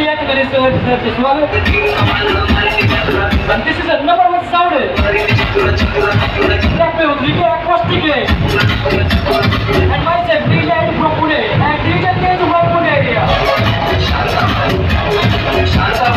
या ठिकाणी सरचे स्वागत. And this is a number one sound. That way, we get acoustic. And myself, DJ and Propune. And DJ Tej Propune area. Shanta